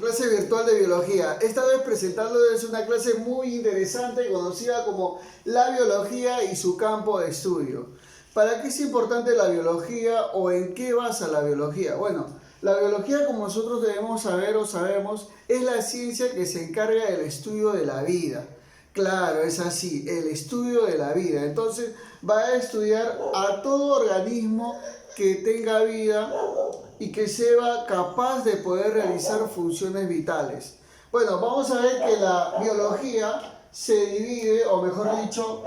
clase virtual de biología. Esta vez presentándoles una clase muy interesante conocida como la biología y su campo de estudio. ¿Para qué es importante la biología o en qué basa la biología? Bueno, la biología, como nosotros debemos saber o sabemos, es la ciencia que se encarga del estudio de la vida. Claro, es así, el estudio de la vida. Entonces va a estudiar a todo organismo que tenga vida y que sea capaz de poder realizar funciones vitales. Bueno, vamos a ver que la biología se divide, o mejor dicho,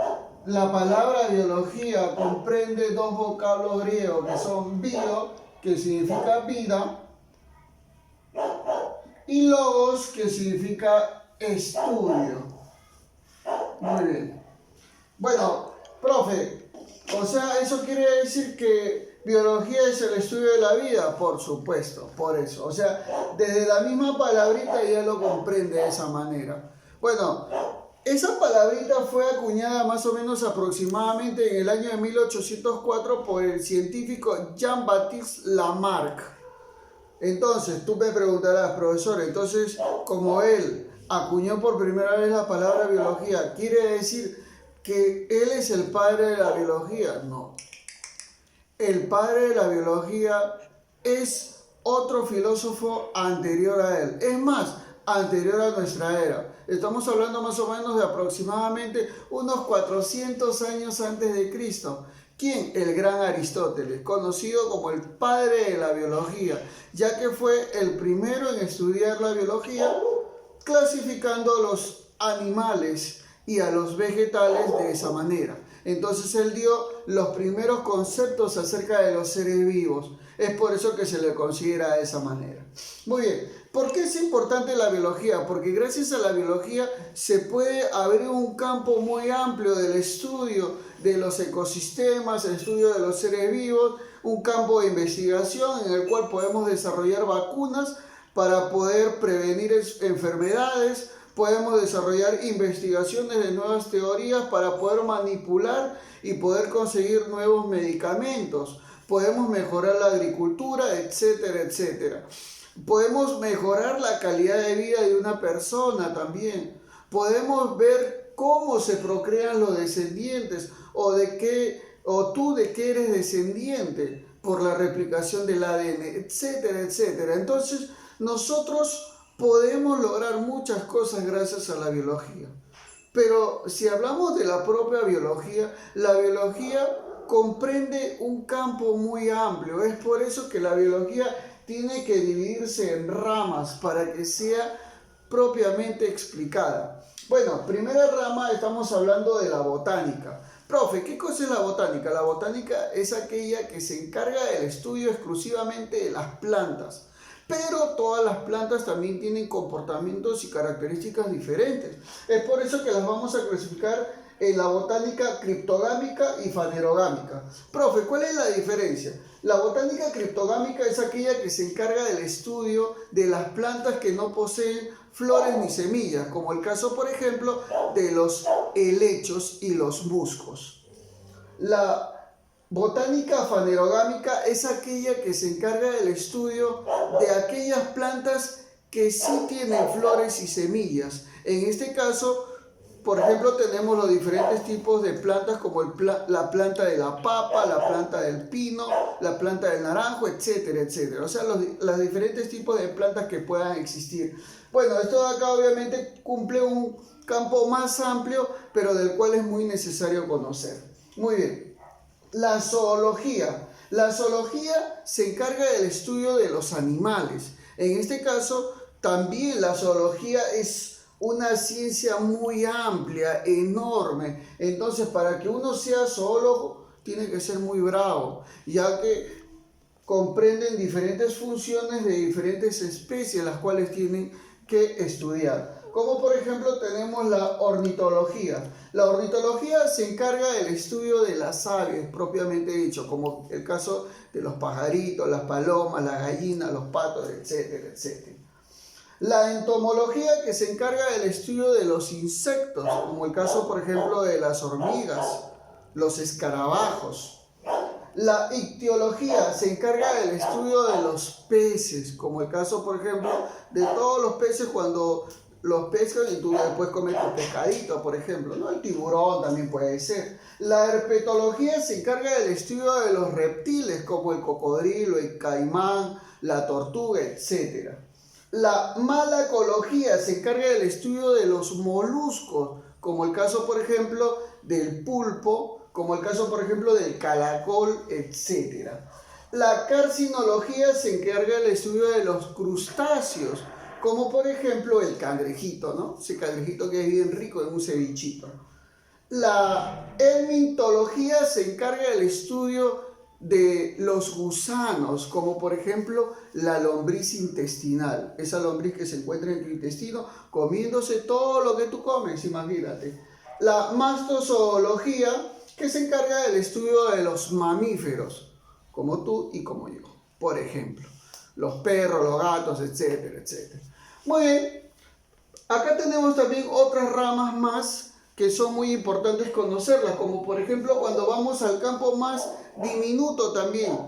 la palabra biología comprende dos vocablos griegos que son bio, que significa vida, y logos, que significa estudio. Muy bien. Bueno, profe, o sea, ¿eso quiere decir que biología es el estudio de la vida? Por supuesto, por eso. O sea, desde la misma palabrita ya lo comprende de esa manera. Bueno, esa palabrita fue acuñada más o menos aproximadamente en el año de 1804 por el científico Jean-Baptiste Lamarck. Entonces, tú me preguntarás, profesor, entonces, como él acuñó por primera vez la palabra biología, ¿quiere decir que él es el padre de la biología? No. El padre de la biología es otro filósofo anterior a él. Es más, anterior a nuestra era. Estamos hablando más o menos de aproximadamente unos 400 años antes de Cristo. ¿Quién? El gran Aristóteles, conocido como el padre de la biología, ya que fue el primero en estudiar la biología, clasificando a los animales y a los vegetales de esa manera. Entonces él dio los primeros conceptos acerca de los seres vivos. Es por eso que se le considera de esa manera. Muy bien, ¿por qué es importante la biología? Porque gracias a la biología se puede abrir un campo muy amplio del estudio de los ecosistemas, el estudio de los seres vivos, un campo de investigación en el cual podemos desarrollar vacunas para poder prevenir enfermedades. Podemos desarrollar investigaciones de nuevas teorías para poder manipular y poder conseguir nuevos medicamentos. Podemos mejorar la agricultura, etcétera, etcétera. Podemos mejorar la calidad de vida de una persona también. Podemos ver cómo se procrean los descendientes o tú de qué eres descendiente por la replicación del ADN, etcétera, etcétera. Entonces, nosotros podemos lograr muchas cosas gracias a la biología. Pero si hablamos de la propia biología, la biología comprende un campo muy amplio. Es por eso que la biología tiene que dividirse en ramas para que sea propiamente explicada. Bueno, primera rama, estamos hablando de la botánica. Profe, ¿qué cosa es la botánica? La botánica es aquella que se encarga del estudio exclusivamente de las plantas. Pero todas las plantas también tienen comportamientos y características diferentes. Es por eso que las vamos a clasificar en la botánica criptogámica y fanerogámica. Profe, ¿cuál es la diferencia? La botánica criptogámica es aquella que se encarga del estudio de las plantas que no poseen flores ni semillas, como el caso, por ejemplo, de los helechos y los musgos. La botánica fanerogámica es aquella que se encarga del estudio de aquellas plantas que sí tienen flores y semillas. En este caso, por ejemplo, tenemos los diferentes tipos de plantas como la planta de la papa, la planta del pino, la planta del naranjo, etcétera, etcétera. O sea, los diferentes tipos de plantas que puedan existir. Bueno, esto de acá obviamente cumple un campo más amplio, pero del cual es muy necesario conocer. Muy bien. La zoología. La zoología se encarga del estudio de los animales. En este caso, también la zoología es una ciencia muy amplia, enorme. Entonces, para que uno sea zoólogo, tiene que ser muy bravo, ya que comprenden diferentes funciones de diferentes especies, las cuales tienen que estudiar. Como por ejemplo tenemos la ornitología. La ornitología se encarga del estudio de las aves, propiamente dicho, como el caso de los pajaritos, las palomas, las gallinas, los patos, etcétera, etcétera. La entomología, que se encarga del estudio de los insectos, como el caso por ejemplo de las hormigas, los escarabajos. La ictiología se encarga del estudio de los peces, como el caso, por ejemplo, de todos los peces cuando los pescan y tú después comes tu pescadito, por ejemplo, ¿no? El tiburón también puede ser. La herpetología se encarga del estudio de los reptiles, como el cocodrilo, el caimán, la tortuga, etc. La malacología se encarga del estudio de los moluscos, como el caso, por ejemplo, del pulpo, como el caso, por ejemplo, del caracol, etc. La carcinología se encarga del estudio de los crustáceos, como por ejemplo el cangrejito, ¿no? Ese cangrejito que es bien rico en un cevichito. La helmintología se encarga del estudio de los gusanos, como por ejemplo la lombriz intestinal, esa lombriz que se encuentra en tu intestino comiéndose todo lo que tú comes, imagínate. La mastozoología, que se encarga del estudio de los mamíferos, como tú y como yo, por ejemplo, los perros, los gatos, etcétera, etcétera. Muy bien, acá tenemos también otras ramas más que son muy importantes conocerlas, como por ejemplo cuando vamos al campo más diminuto también,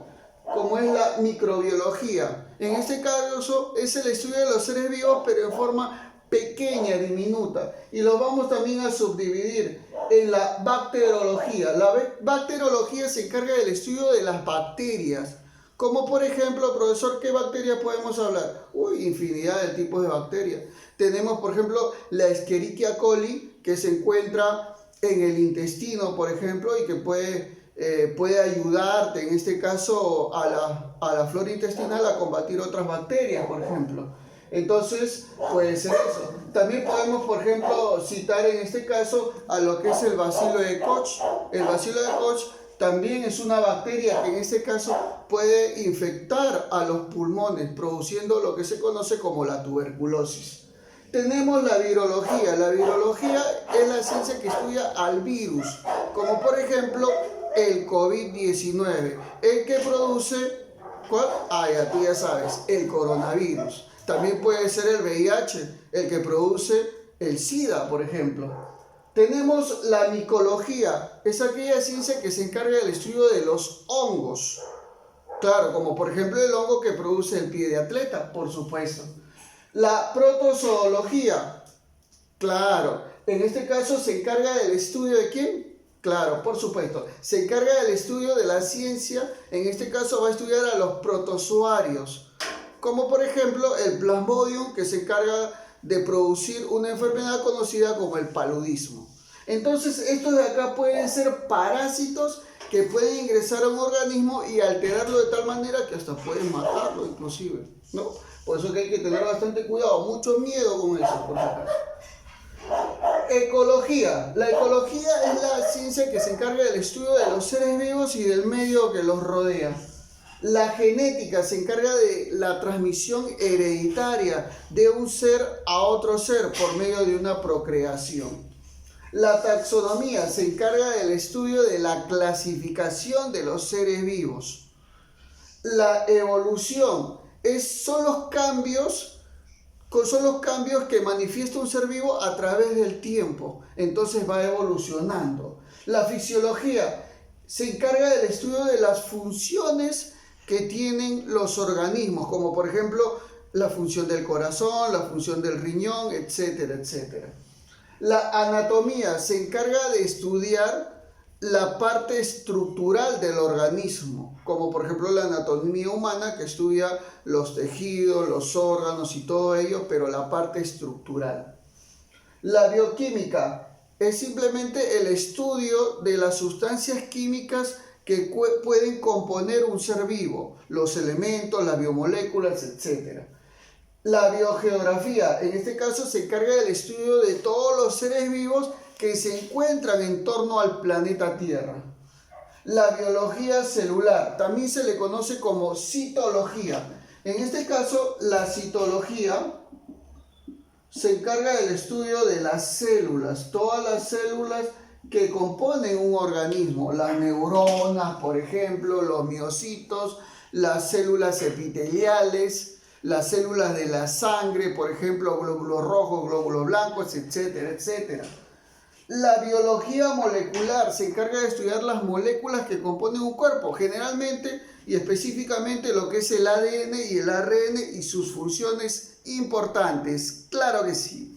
como es la microbiología. En este caso es el estudio de los seres vivos, pero en forma pequeña, diminuta, y los vamos también a subdividir en la bacteriología. La bacteriología se encarga del estudio de las bacterias. Como por ejemplo, profesor, ¿qué bacterias podemos hablar? Uy, infinidad de tipos de bacterias. Tenemos, por ejemplo, la Escherichia coli, que se encuentra en el intestino, por ejemplo, y que puede ayudarte, en este caso, a la flora intestinal a combatir otras bacterias, por ejemplo. Entonces, puede ser eso. También podemos, por ejemplo, citar en este caso a lo que es el bacilo de Koch. El bacilo de Koch también es una bacteria que en este caso puede infectar a los pulmones, produciendo lo que se conoce como la tuberculosis. Tenemos la virología. La virología es la ciencia que estudia al virus, como por ejemplo el COVID-19, el que produce, ¿cuál? Ah, ya tú ya sabes, el coronavirus. También puede ser el VIH, el que produce el SIDA, por ejemplo. Tenemos la micología, es aquella ciencia que se encarga del estudio de los hongos. Claro, como por ejemplo el hongo que produce el pie de atleta, por supuesto. La protozoología, claro, en este caso se encarga del estudio de ¿quién? Claro, por supuesto, se encarga del estudio de la ciencia, en este caso va a estudiar a los protozoarios, como por ejemplo el Plasmodium, que se encarga de producir una enfermedad conocida como el paludismo. Entonces, estos de acá pueden ser parásitos que pueden ingresar a un organismo y alterarlo de tal manera que hasta pueden matarlo inclusive, ¿no? Por eso que hay que tener bastante cuidado, mucho miedo con eso, por supuesto. Ecología. La ecología es la ciencia que se encarga del estudio de los seres vivos y del medio que los rodea. La genética se encarga de la transmisión hereditaria de un ser a otro ser por medio de una procreación. La taxonomía se encarga del estudio de la clasificación de los seres vivos. La evolución son los cambios que manifiesta un ser vivo a través del tiempo. Entonces va evolucionando. La fisiología se encarga del estudio de las funciones que tienen los organismos, como por ejemplo la función del corazón, la función del riñón, etcétera, etcétera. La anatomía se encarga de estudiar la parte estructural del organismo, como por ejemplo la anatomía humana, que estudia los tejidos, los órganos y todo ello, pero la parte estructural. La bioquímica es simplemente el estudio de las sustancias químicas que pueden componer un ser vivo, los elementos, las biomoléculas, etc. La biogeografía, en este caso, se encarga del estudio de todos los seres vivos que se encuentran en torno al planeta Tierra. La biología celular, también se le conoce como citología. En este caso, la citología se encarga del estudio de las células, todas las células que componen un organismo, las neuronas, por ejemplo, los miocitos, las células epiteliales, las células de la sangre, por ejemplo, glóbulos rojos, glóbulos blancos, etcétera, etcétera. La biología molecular se encarga de estudiar las moléculas que componen un cuerpo, generalmente y específicamente lo que es el ADN y el ARN y sus funciones importantes. Claro que sí.